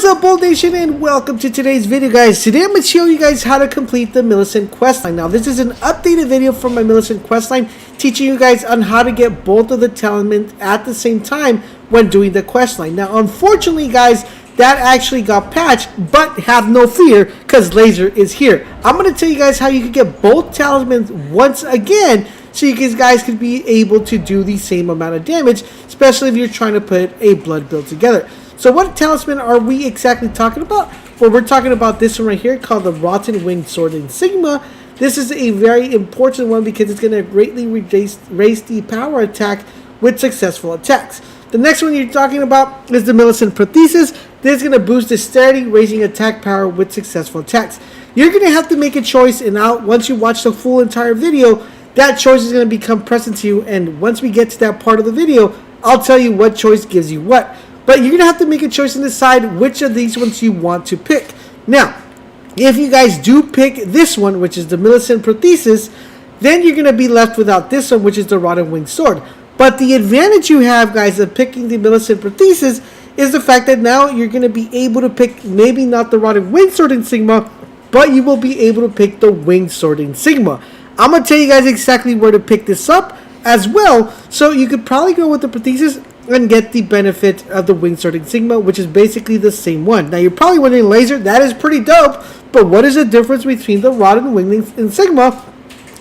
up, Bold Nation, and welcome to today's video, guys. Today I'm going to show you guys how to complete the Millicent Questline. Now, this is an updated video from my Millicent Questline, teaching you guys on how to get both of the talismans at the same time when doing the questline. Now, unfortunately, guys, that actually got patched, but have no fear, because Laser is here. I'm going to tell you guys how you can get both talismans once again, so you guys could be able to do the same amount of damage, especially if you're trying to put a blood build together. So what talisman are we exactly talking about? Well, we're talking about this one right here called the Rotten Winged Sword Insignia. This is a very important one because it's going to greatly raise the power attack with successful attacks. The next one you're talking about is the Millicent Prosthesis. This is going to boost dexterity, raising attack power with successful attacks. You're going to have to make a choice, and now once you watch the full entire video, that choice is going to become present to you, and once we get to that part of the video, I'll tell you what choice gives you what. But you're going to have to make a choice and decide which of these ones you want to pick. Now, if you guys do pick this one, which is the Millicent Prosthesis, then you're going to be left without this one, which is the Rotten Winged Sword. But the advantage you have, guys, of picking the Millicent Prosthesis is the fact that now you're going to be able to pick maybe not the Rotten Winged Sword Insignia, but you will be able to pick the Winged Sword Insignia. I'm going to tell you guys exactly where to pick this up as well, so you could probably go with the Prosthesis and get the benefit of the Winged Sword Insignia, which is basically the same one. Now, you're probably wondering, Laser, that is pretty dope, but what is the difference between the Rotten Winged Insignia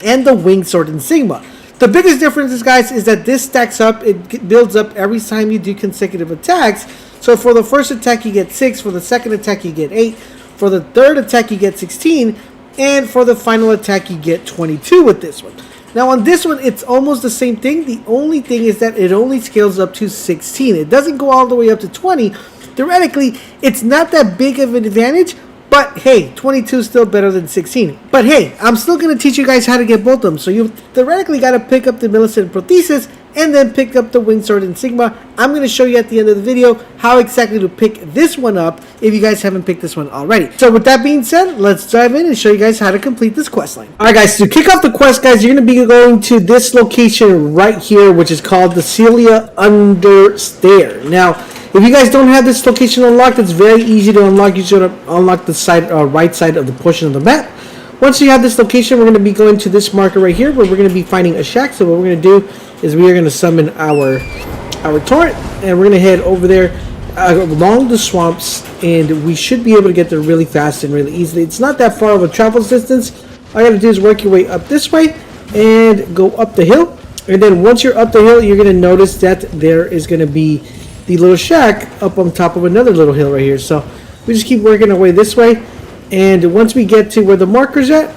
and the Winged Sword Insignia? The biggest difference is, guys, is that this stacks up, it builds up every time you do consecutive attacks. So for the first attack, you get 6, for the second attack, you get 8, for the third attack, you get 16, and for the final attack, you get 22 with this one. Now on this one, it's almost the same thing. The only thing is that it only scales up to 16. It doesn't go all the way up to 20. Theoretically, it's not that big of an advantage, but hey, 22 is still better than 16. But hey, I'm still going to teach you guys how to get both of them. So you theoretically got to pick up the Millicent Prosthesis and then pick up the Winged Sword Insignia. I'm going to show you at the end of the video how exactly to pick this one up if you guys haven't picked this one already. So with that being said, let's dive in and show you guys how to complete this quest line. Alright guys, to kick off the quest, guys, you're going to be going to this location right here, which is called the Celia Under Stair. Now, if you guys don't have this location unlocked, it's very easy to unlock. You should unlock the side, right side of the portion of the map. Once you have this location, we're going to be going to this marker right here where we're going to be finding a shack. So what we're going to do is we are going to summon our torrent, and we're going to head over there along the swamps, and we should be able to get there really fast and really easily. It's not that far of a travel distance. All you got to do is work your way up this way and go up the hill. And then once you're up the hill, you're going to notice that there is going to be the little shack up on top of another little hill right here. So we just keep working our way this way. And once we get to where the marker's at,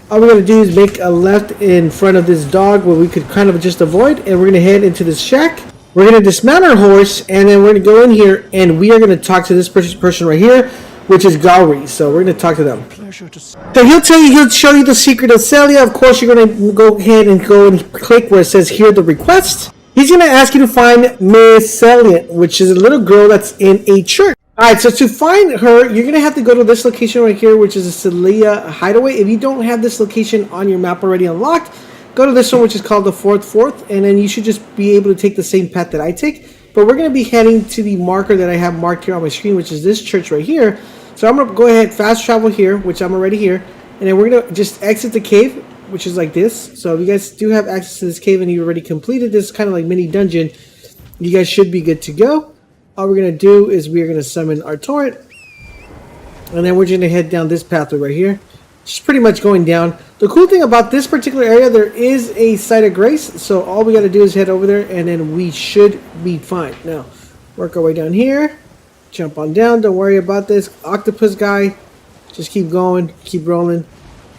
all we're going to do is make a left in front of this dog where we could kind of just avoid. And we're going to head into this shack. We're going to dismount our horse. And then we're going to go in here. And we are going to talk to this person right here, which is Gowry. So we're going to talk to them. So he'll show you the secret of Celia. Of course, you're going to go ahead and go and click where it says hear the request. He's going to ask you to find Miss Celia, which is a little girl that's in a church. Alright, so to find her, you're going to have to go to this location right here, which is a Celia hideaway. If you don't have this location on your map already unlocked, go to this one, which is called the Fourth, and then you should just be able to take the same path that I take. But we're going to be heading to the marker that I have marked here on my screen, which is this church right here. So I'm going to go ahead, fast travel here, which I'm already here. And then we're going to just exit the cave, which is like this. So if you guys do have access to this cave and you already completed this kind of like mini dungeon, you guys should be good to go. All we're going to do is we're going to summon our torrent. And then we're going to head down this pathway right here. Just pretty much going down. The cool thing about this particular area, there is a site of grace. So all we got to do is head over there and then we should be fine. Now, work our way down here. Jump on down. Don't worry about this octopus guy. Just keep going. Keep rolling.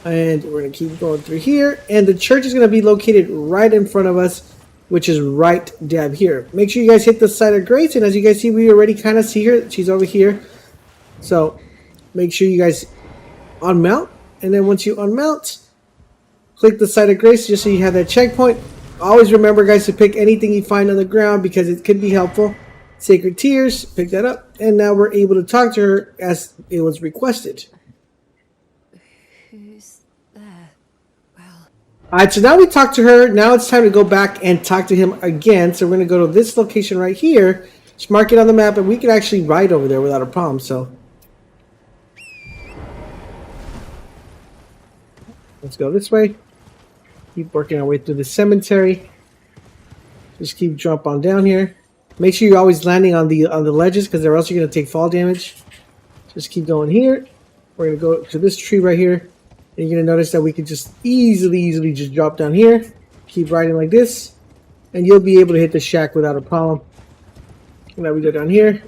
And we're going to keep going through here. And the church is going to be located right in front of us, which is right dab here. Make sure you guys hit the site of grace. And as you guys see, we already kind of see her. She's over here. So make sure you guys unmount. And then once you unmount, click the site of grace just so you have that checkpoint. Always remember, guys, to pick anything you find on the ground because it could be helpful. Sacred Tears, pick that up. And now we're able to talk to her as it was requested. Alright, so now we talked to her. Now it's time to go back and talk to him again. So we're going to go to this location right here. Just mark it on the map, and we can actually ride over there without a problem. So Let's go this way. Keep working our way through the cemetery. Just keep drop on down here. Make sure you're always landing on the ledges, because or else you're gonna take fall damage. Just keep going here. We're gonna go to this tree right here. And you're gonna notice that we can just easily just drop down here. Keep riding like this, and you'll be able to hit the shack without a problem. And now we go down here.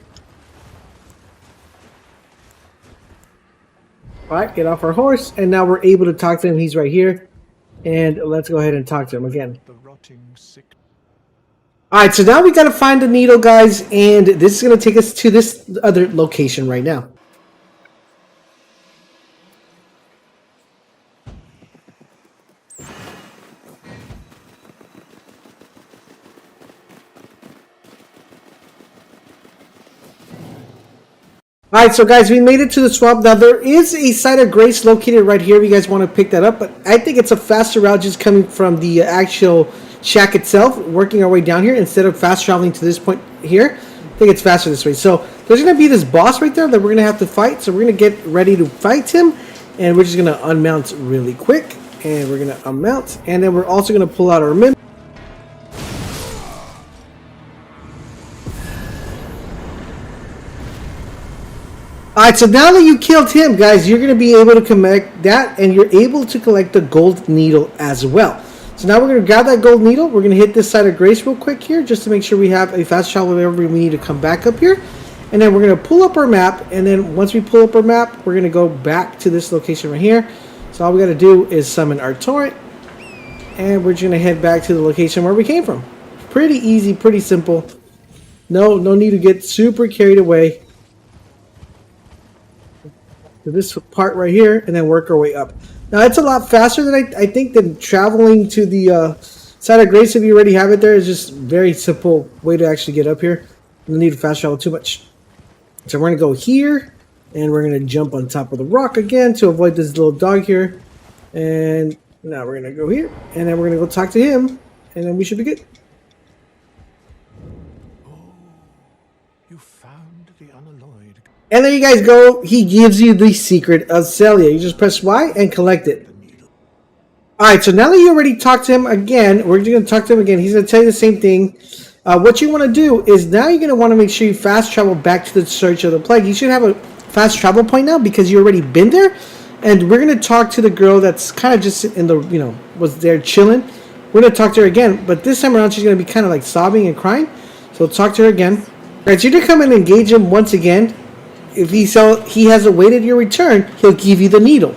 Alright, get off our horse, and now we're able to talk to him. He's right here. And let's go ahead and talk to him again. Alright, so now we gotta find the needle, guys, and this is gonna take us to this other location right now. Alright, so guys, we made it to the swamp. Now, there is a site of grace located right here if you guys want to pick that up, but I think it's a faster route just coming from the actual shack itself, working our way down here instead of fast traveling to this point here. I think it's faster this way. So there's going to be this boss right there that we're going to have to fight, so we're going to get ready to fight him, and we're just going to unmount really quick, and we're going to unmount, and then we're also going to pull out our mimic. Alright, so now that you killed him, guys, you're going to be able to collect that, and you're able to collect the gold needle as well. So now we're going to grab that gold needle. We're going to hit this side of grace real quick here, just to make sure we have a fast travel whenever we need to come back up here. And then we're going to pull up our map, and then once we pull up our map, we're going to go back to this location right here. So all we got to do is summon our torrent, and we're just going to head back to the location where we came from. Pretty easy, pretty simple. No need to get super carried away. To this part right here, and then work our way up. Now it's a lot faster than I think than traveling to the side of grace. If you already have it there, it's just very simple way to actually get up here. You don't need to fast travel too much. So we're gonna go here, and we're gonna jump on top of the rock again to avoid this little dog here. And now we're gonna go here, and then we're gonna go talk to him, and then we should be good. And there you guys go. He gives you the secret of Celia. You just press Y and collect it. Alright, so now that you already talked to him again, we're going to talk to him again. He's going to tell you the same thing. What you want to do is now you're going to want to make sure you fast travel back to the Search of the Plague. You should have a fast travel point now because you already been there. And we're going to talk to the girl that's kind of just in the, was there chilling. We're going to talk to her again, but this time around she's going to be kind of like sobbing and crying. So talk to her again. Alright, so you're going to come and engage him once again. If he has awaited your return, he'll give you the needle.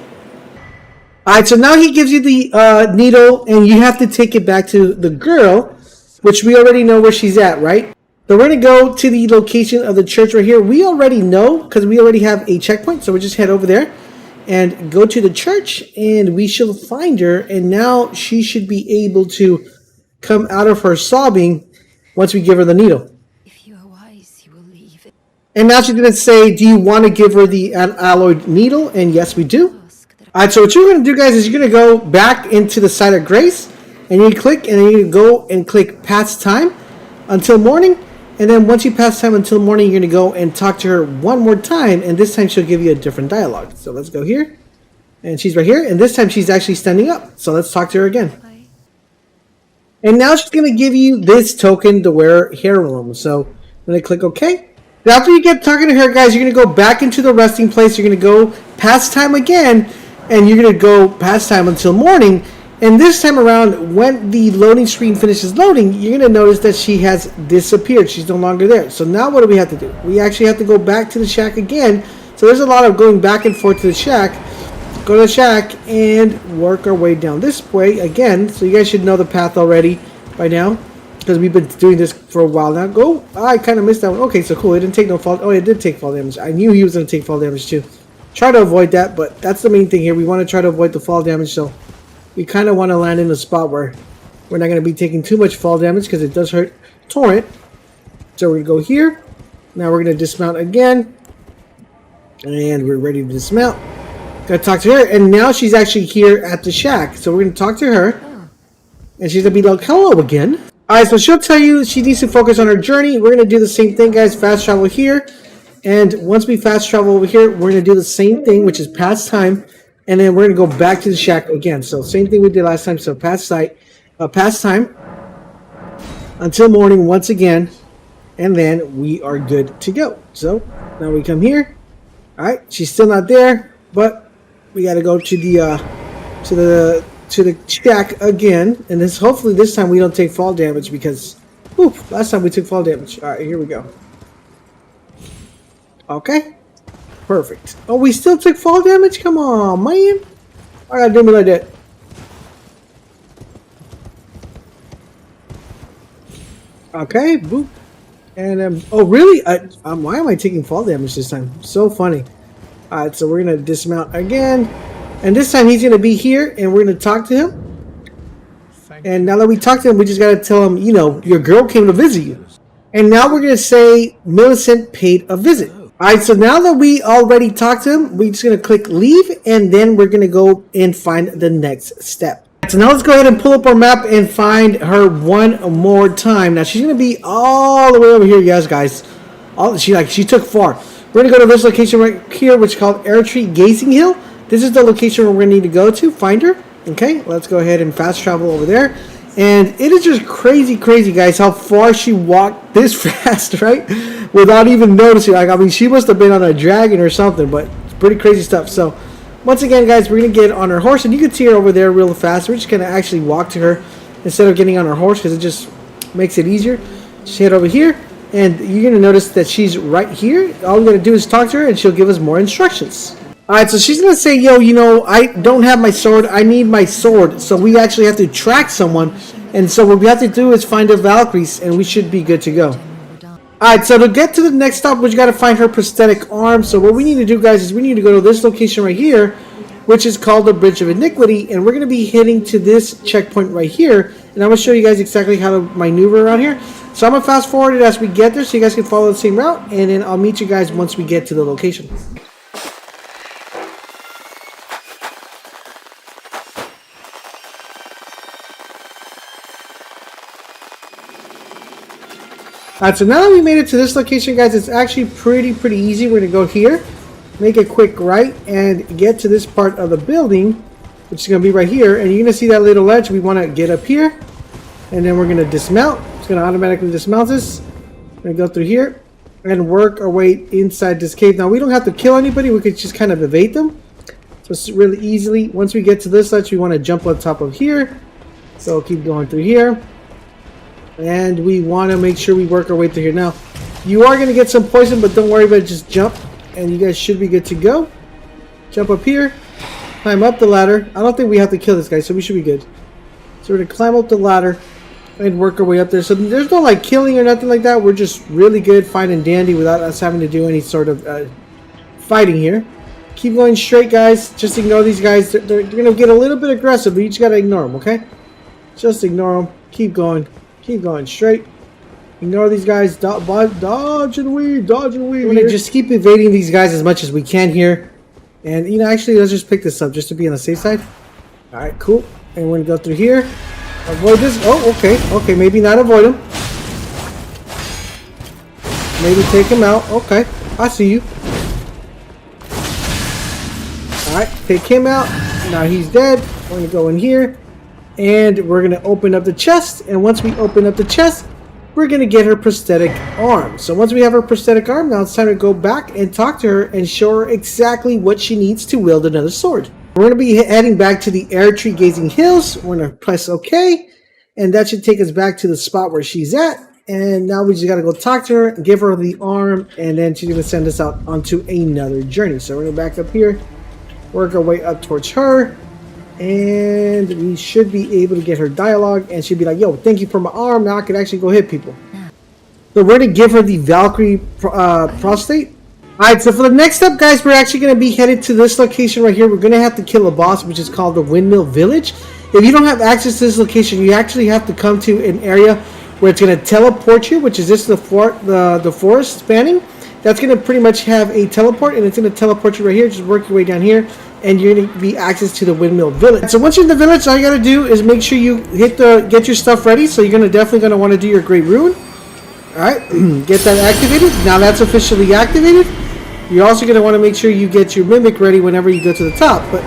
Alright, so now he gives you the needle, and you have to take it back to the girl, which we already know where she's at, right? So we're going to go to the location of the church right here. We already know, because we already have a checkpoint, so we'll just head over there and go to the church, and we shall find her, and now she should be able to come out of her sobbing once we give her the needle. And now she's going to say, do you want to give her the alloyed needle? And yes, we do. Alright, so what you're going to do, guys, is you're going to go back into the site of grace. And you click, and then you go and click pass time until morning. And then once you pass time until morning, you're going to go and talk to her one more time. And this time she'll give you a different dialogue. So let's go here. And she's right here. And this time she's actually standing up. So let's talk to her again. And now she's going to give you this token to wear heirloom. So I'm going to click OK. After you get talking to her, guys, you're going to go back into the resting place. You're going to go past time again, and you're going to go past time until morning. And this time around, when the loading screen finishes loading, you're going to notice that she has disappeared. She's no longer there. So now what do we have to do? We actually have to go back to the shack again. So there's a lot of going back and forth to the shack. Go to the shack and work our way down this way again. So you guys should know the path already by now, because we've been doing this for a while now. Go. Oh, I kind of missed that one. Okay, so cool. It didn't take no fall. Oh, it did take fall damage. I knew he was going to take fall damage too. Try to avoid that, but that's the main thing here. We want to try to avoid the fall damage, so we kind of want to land in a spot where we're not going to be taking too much fall damage because it does hurt torrent. So we're going to go here. Now we're going to dismount again. And we're ready to dismount. Got to talk to her, and now she's actually here at the shack. So we're going to talk to her. And she's going to be like, hello again. Alright, so she'll tell you she needs to focus on her journey. We're going to do the same thing, guys. Fast travel here. And once we fast travel over here, we're going to do the same thing, which is pass time and then we're gonna go back to the shack again. So same thing we did last time. So pass time until morning once again, and then we are good to go. So now we come here. All right, she's still not there, but we got to go to the shack again, and this hopefully this time we don't take fall damage because last time we took fall damage. All right, here we go. Okay, perfect. Oh, we still took fall damage. Come on, man! I gotta do me like that. Okay, boop. And oh really? Why am I taking fall damage this time? So funny. Alright, so we're gonna dismount again. And this time he's gonna be here and we're gonna talk to him. And now that we talk to him, we just gotta tell him, you know, your girl came to visit you. And now we're gonna say Milicent paid a visit. Alright, so now that we already talked to him, we're just gonna click leave and then we're gonna go and find the next step. So now let's go ahead and pull up our map and find her one more time. Now she's gonna be all the way over here, guys. She took far. We're gonna go to this location right here, which is called Haligtree Gazing Hill. This is the location where we're gonna need to go to find her. Okay, let's go ahead and fast travel over there. And it is just crazy, guys, how far she walked this fast, right? Without even noticing. Like, I mean, she must have been on a dragon or something, but it's pretty crazy stuff. So once again, guys, we're going to get on her horse, and you can see her over there real fast. We're just going to actually walk to her instead of getting on her horse because it just makes it easier. Just head over here, and you're going to notice that she's right here. All we got to do is talk to her, and she'll give us more instructions. Alright, so she's going to say, yo, you know, I don't have my sword. I need my sword. So we actually have to track someone, and so what we have to do is find the Valkyries, and we should be good to go. Alright, so to get to the next stop, we got to find her prosthetic arm. So what we need to do, guys, is we need to go to this location right here, which is called the Bridge of Iniquity, and we're going to be heading to this checkpoint right here, and I'm going to show you guys exactly how to maneuver around here. So I'm going to fast forward it as we get there so you guys can follow the same route, and then I'll meet you guys once we get to the location. Alright, so now that we made it to this location, guys, it's actually pretty easy. We're going to go here, make a quick right, and get to this part of the building, which is going to be right here. And you're going to see that little ledge. We want to get up here, and then we're going to dismount. It's going to automatically dismount us. We're going to go through here and work our way inside this cave. Now, we don't have to kill anybody. We could just kind of evade them. So it's really easily. Once we get to this ledge, we want to jump on top of here. So keep going through here. And we want to make sure we work our way through here. Now, you are going to get some poison, but don't worry about it. Just jump, and you guys should be good to go. Jump up here. Climb up the ladder. I don't think we have to kill this guy, so we should be good. So we're going to climb up the ladder and work our way up there. So there's no, like, killing or nothing like that. We're just really good, fine and dandy without us having to do any sort of fighting here. Keep going straight, guys. Just ignore these guys. They're going to get a little bit aggressive, but you just got to ignore them, okay? Just ignore them. Keep going. Keep going straight. Ignore these guys. Dodge and weave. Dodge and weave. We're going to just keep evading these guys as much as we can here. And, you know, actually, let's just pick this up just to be on the safe side. Alright, cool. And we're going to go through here. Avoid this. Oh, okay. Okay, maybe not avoid him. Maybe take him out. Okay, I see you. Alright, take him out. Now he's dead. We're going to go in here. And we're going to open up the chest. And once we open up the chest, we're going to get her prosthetic arm. So once we have her prosthetic arm, now it's time to go back and talk to her and show her exactly what she needs to wield another sword. We're going to be heading back to the Haligtree Gazing Hills. We're going to press OK. And that should take us back to the spot where she's at. And now we just got to go talk to her and give her the arm. And then she's going to send us out onto another journey. So we're going to back up here, work our way up towards her. And we should be able to get her dialogue, and she'll be like, yo, thank you for my arm. Now I can actually go hit people. So we're going to give her the Valkyrie prostate. Alright, so for the next step, guys, we're actually going to be headed to this location right here. We're going to have to kill a boss, which is called the Windmill Village. If you don't have access to this location, you actually have to come to an area where it's going to teleport you, which is this the forest spanning. That's going to pretty much have a teleport, and it's going to teleport you right here. Just work your way down here, and you're going to be access to the Windmill Village. So once you're in the village, all you got to do is make sure you get your stuff ready. So you're definitely going to want to do your Great Rune. All right, get that activated. Now that's officially activated. You're also going to want to make sure you get your Mimic ready whenever you go to the top. But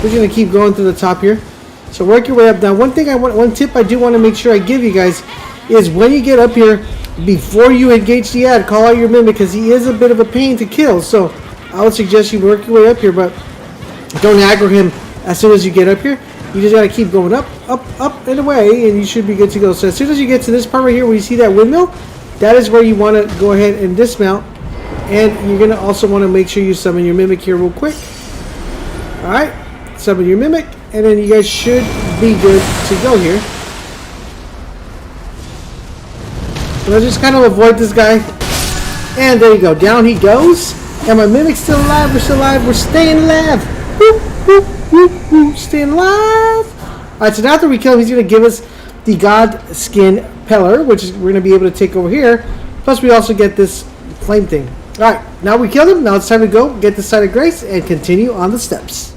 We're gonna keep going to the top here. So work your way up. Now, one tip I do want to make sure I give you guys is when you get up here, before you engage the ad, call out your mimic because he is a bit of a pain to kill. So I would suggest you work your way up here, but don't aggro him as soon as you get up here. You just gotta keep going up, and away, and you should be good to go. So as soon as you get to this part right here where you see that windmill, that is where you want to go ahead and dismount. And you're gonna also want to make sure you summon your mimic here real quick. Alright, summon your mimic, and then you guys should be good to go here. So let's just kind of avoid this guy. And there you go, down he goes. And my mimic's still alive, we're still alive, we're staying alive. Woo, woo, woo, woo, staying alive. Alright, so now after we kill him, he's going to give us the God Skin Peller, which is we're going to be able to take over here. Plus we also get this flame thing. Alright, now we killed him, now it's time to go get the Site of Grace and continue on the steps.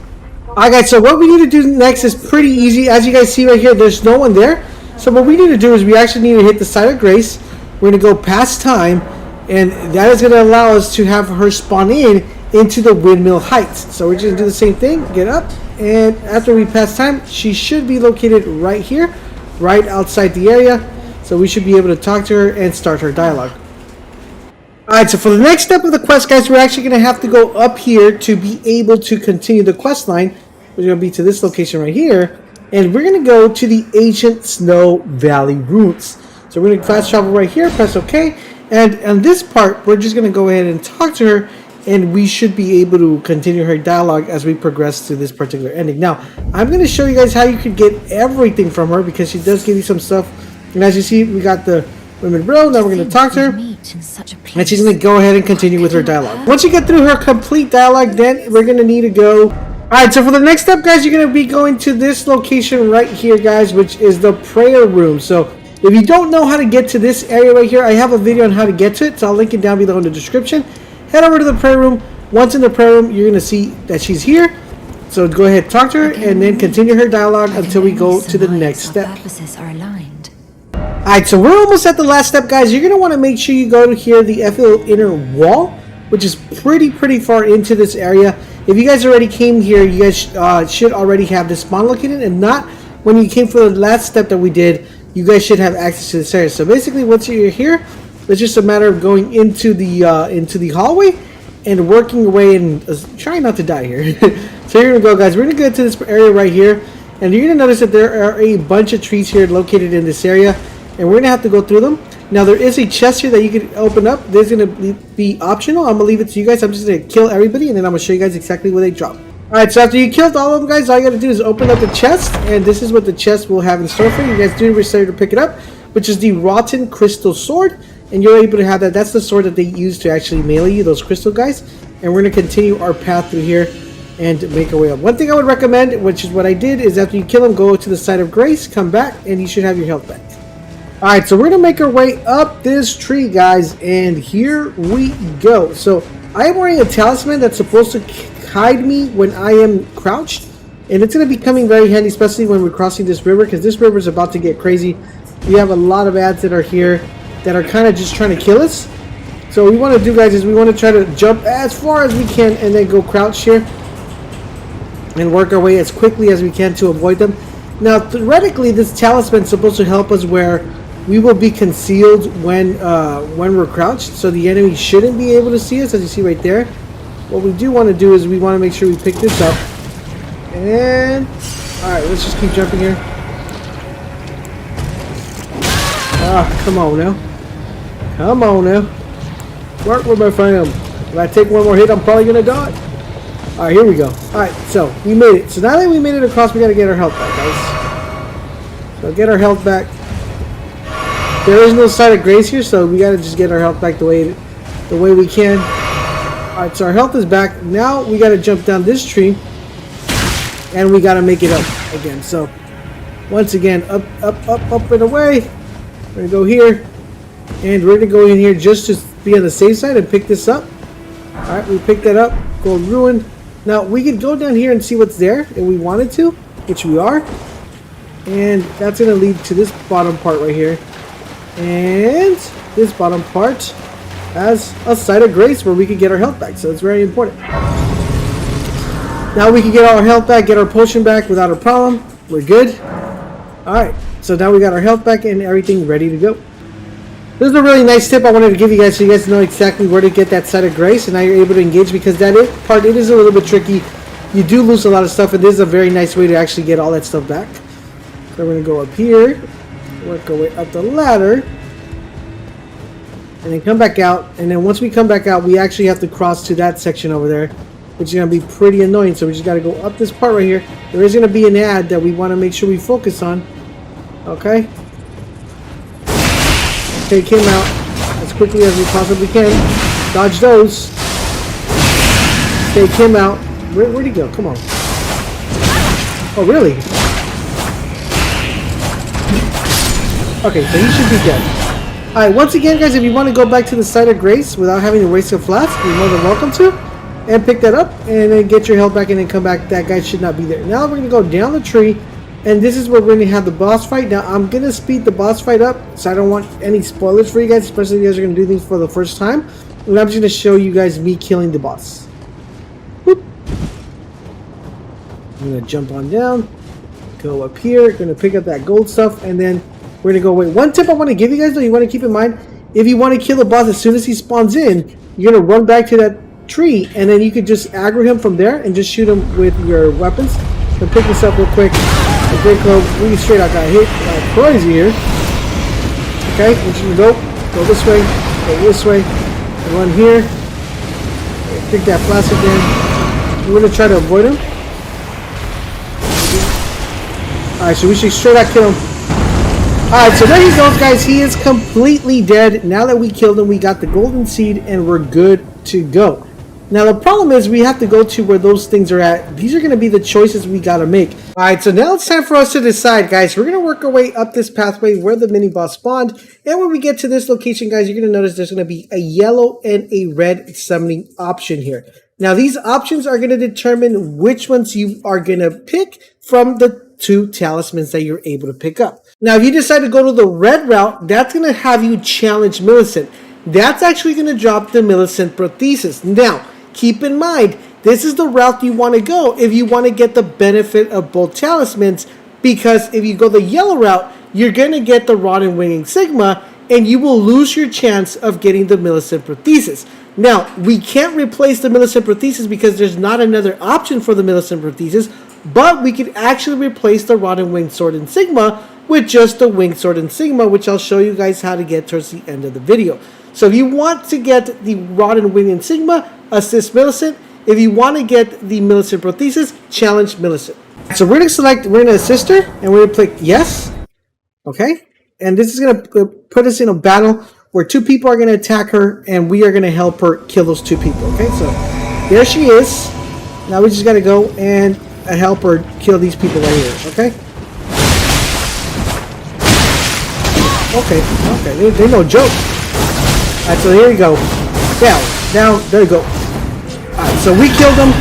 Alright guys, so what we need to do next is pretty easy. As you guys see right here, there's no one there. So what we need to do is we actually need to hit the Site of Grace. We're going to go past time, and that is going to allow us to have her spawn into the Windmill Heights. So we're just going to do the same thing, get up, and after we pass time, she should be located right here, right outside the area. So we should be able to talk to her and start her dialogue. Alright, so for the next step of the quest, guys, we're actually going to have to go up here to be able to continue the quest line. We're going to be to this location right here, and we're going to go to the Ancient Snow Valley Ruins. So we're going to fast travel right here, press OK, and on this part, we're just going to go ahead and talk to her, and we should be able to continue her dialogue as we progress to this particular ending. Now, I'm going to show you guys how you could get everything from her, because she does give you some stuff. And as you see, we got the Women Bro. Now we're going to talk to her, and she's going to go ahead and continue with her dialogue. Once you get through her complete dialogue, then we're going to need to go. Alright, so for the next step, guys, you're going to be going to this location right here, guys, which is the prayer room. So if you don't know how to get to this area right here, I have a video on how to get to it, so I'll link it down below in the description. Head over to the prayer room. Once in the prayer room, you're going to see that she's here. So go ahead, talk to her, and then continue her dialogue until we go to the next step. Alright, so we're almost at the last step, guys. You're going to want to make sure you go to here, the FL Inner Wall, which is pretty far into this area. If you guys already came here, you guys should already have this spawn located, and not when you came for the last step that we did, you guys should have access to this area. So basically, once you're here, it's just a matter of going into the hallway and working your way and trying not to die here. So here we go, guys. We're gonna go to this area right here, and you're gonna notice that there are a bunch of trees here located in this area, and we're gonna have to go through them. Now there is a chest here that you can open up. There's gonna be optional. I'm gonna leave it to you guys. I'm just gonna kill everybody, and then I'm gonna show you guys exactly where they drop. Alright, so after you killed all of them, guys, all you gotta do is open up the chest, and this is what the chest will have in store for you. You guys do decide to pick it up, which is the Rotten Crystal Sword, and you're able to have that. That's the sword that they use to actually melee you, those crystal guys. And we're gonna continue our path through here and make our way up. One thing I would recommend, which is what I did, is after you kill them, go to the Site of Grace, come back, and you should have your health back. Alright, so we're gonna make our way up this tree, guys, and here we go. So I am wearing a talisman that's supposed to hide me when I am crouched, and it's going to be coming very handy, especially when we're crossing this river, because this river is about to get crazy. We have a lot of ads that are here that are kind of just trying to kill us. So what we want to do, guys, is we want to try to jump as far as we can and then go crouch here and work our way as quickly as we can to avoid them. Now theoretically, this talisman is supposed to help us where we will be concealed when we're crouched, so the enemy shouldn't be able to see us, as you see right there. What we do want to do is we want to make sure we pick this up. And alright, let's just keep jumping here. Ah, come on now. Come on now. Work with my fam. If I take one more hit, I'm probably gonna die. Alright, here we go. Alright, so we made it. So now that we made it across, we gotta get our health back, guys. So get our health back. There is no Site of Grace here, so we gotta just get our health back the way we can. Alright, so our health is back. Now we gotta jump down this tree, and we gotta make it up again. So once again, up and away. We're gonna go here, and we're gonna go in here just to be on the safe side and pick this up. Alright, we picked that up. Gold Ruin. Now we could go down here and see what's there if we wanted to, which we are. And that's gonna lead to this bottom part right here. And this bottom part has a Site of Grace where we can get our health back, so it's very important. Now we can get our health back, get our potion back without a problem. We're good. Alright, so now we got our health back and everything ready to go. This is a really nice tip I wanted to give you guys so you guys know exactly where to get that site of grace, and now you're able to engage, because that part it is a little bit tricky. You do lose a lot of stuff, and this is a very nice way to actually get all that stuff back. So we're going to go up here, work our way up the ladder, and then come back out. And then once we come back out, we actually have to cross to that section over there, which is going to be pretty annoying. So we just got to go up this part right here. There is going to be an ad that we want to make sure we focus on. Okay. Take him out as quickly as we possibly can. Dodge those. Take him out. Where'd he go? Come on. Oh, really? Okay, so he should be dead. Alright, once again, guys, if you want to go back to the site of grace without having to waste your flask, you're more than welcome to. And pick that up, and then get your health back, and then come back. That guy should not be there. Now we're going to go down the tree, and this is where we're going to have the boss fight. Now, I'm going to speed the boss fight up, so I don't want any spoilers for you guys, especially if you guys are going to do these for the first time. And I'm just going to show you guys me killing the boss. Whoop. I'm going to jump on down, go up here, going to pick up that gold stuff, and then we're going to go away. One tip I want to give you guys, though, you want to keep in mind, if you want to kill the boss as soon as he spawns in, you're going to run back to that tree, and then you could just aggro him from there and just shoot him with your weapons. So pick this up real quick. We straight out got hit like crazy here. Okay, we're just gonna go this way, and run here. Pick that flask again. We're gonna try to avoid him. Alright, so we should straight out kill him. Alright, so there he goes, guys. He is completely dead. Now that we killed him, we got the golden seed, and we're good to go. Now the problem is we have to go to where those things are at. These are going to be the choices we got to make. Alright, so now it's time for us to decide, guys. We're going to work our way up this pathway where the mini boss spawned. And when we get to this location, guys, you're going to notice there's going to be a yellow and a red summoning option here. Now these options are going to determine which ones you are going to pick from the 2 talismans that you're able to pick up. Now if you decide to go to the red route, that's going to have you challenge Milicent. That's actually going to drop the Milicent Prosthesis. Now, keep in mind, this is the route you want to go if you want to get the benefit of both talismans, because if you go the yellow route, you're going to get the Rotten Wing Insignia, and you will lose your chance of getting the Milicent Prosthesis. Now, we can't replace the Milicent Prosthesis because there's not another option for the Milicent Prosthesis, but we could actually replace the Rotten Wing Sword Insignia with just the Winged Sword Insignia, which I'll show you guys how to get towards the end of the video. So if you want to get the Rotten Wing Insignia, assist Milicent. If you want to get the Milicent Prosthesis, challenge Milicent. So we're going to select, we're going to assist her, and we're going to click yes. Okay. And this is going to put us in a battle where 2 people are going to attack her, and we are going to help her kill those 2 people. Okay. So there she is. Now we just got to go and help her kill these people right here. Okay. Okay. They're no joke. Alright, so here we go. Down, there we go. Alright, so we killed them,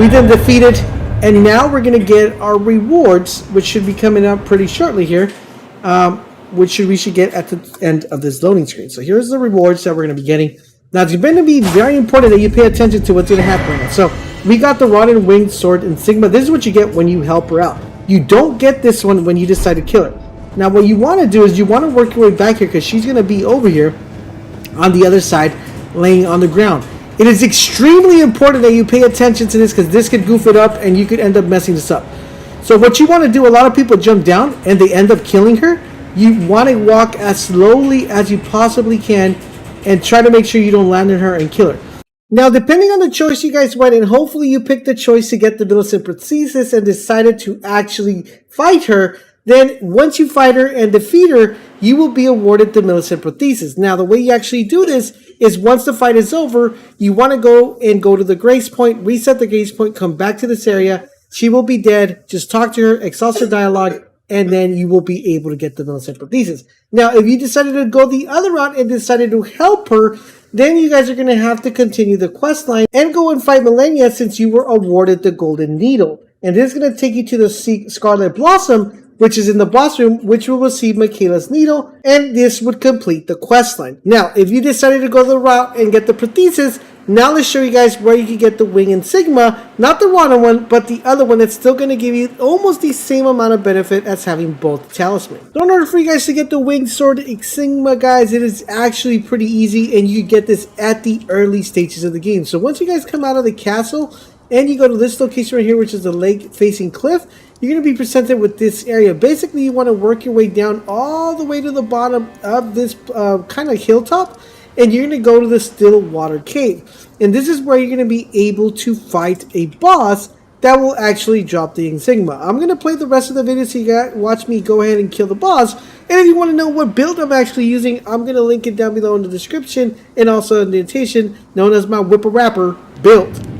we then defeated, and now we're going to get our rewards, which should be coming up pretty shortly here, which we should get at the end of this loading screen. So here's the rewards that we're going to be getting. Now it's going to be very important that you pay attention to what's going to happen right now. So we got the Rotten Winged Sword Insignia. This is what you get when you help her out. You don't get this one when you decide to kill her. Now what you want to do is you want to work your way back here, because she's going to be over here on the other side, laying on the ground. It is extremely important that you pay attention to this, because this could goof it up and you could end up messing this up. So what you want to do, a lot of people jump down and they end up killing her. You want to walk as slowly as you possibly can and try to make sure you don't land on her and kill her. Now, depending on the choice you guys went, and hopefully you picked the choice to get the Milicent Prosthesis and decided to actually fight her, then once you fight her and defeat her, you will be awarded the Milicent Prosthesis. Now, the way you actually do this is once the fight is over, you want to go to the grace point, reset the grace point, come back to this area. She will be dead. Just talk to her, exhaust her dialogue, and then you will be able to get the Milicent Prosthesis. Now, if you decided to go the other route and decided to help her, then you guys are going to have to continue the quest line and go and fight Millennia, since you were awarded the Golden Needle. And this is going to take you to the Scarlet Blossom, which is in the boss room, which will receive Michaela's needle, and this would complete the quest line. Now, if you decided to go the route and get the Prosthesis, now let's show you guys where you can get the wing Insignia, not the Rana one, but the other one that's still going to give you almost the same amount of benefit as having both talismans. So in order for you guys to get the winged sword Insignia, guys, it is actually pretty easy, and you get this at the early stages of the game. So once you guys come out of the castle, and you go to this location right here, which is the lake facing cliff, you're going to be presented with this area. Basically, you want to work your way down all the way to the bottom of this kind of hilltop, and you're going to go to the still water cave. And this is where you're going to be able to fight a boss that will actually drop the Insignia. I'm going to play the rest of the video so you guys watch me go ahead and kill the boss. And if you want to know what build I'm actually using, I'm going to link it down below in the description and also in the annotation, known as my Whipper Rapper build.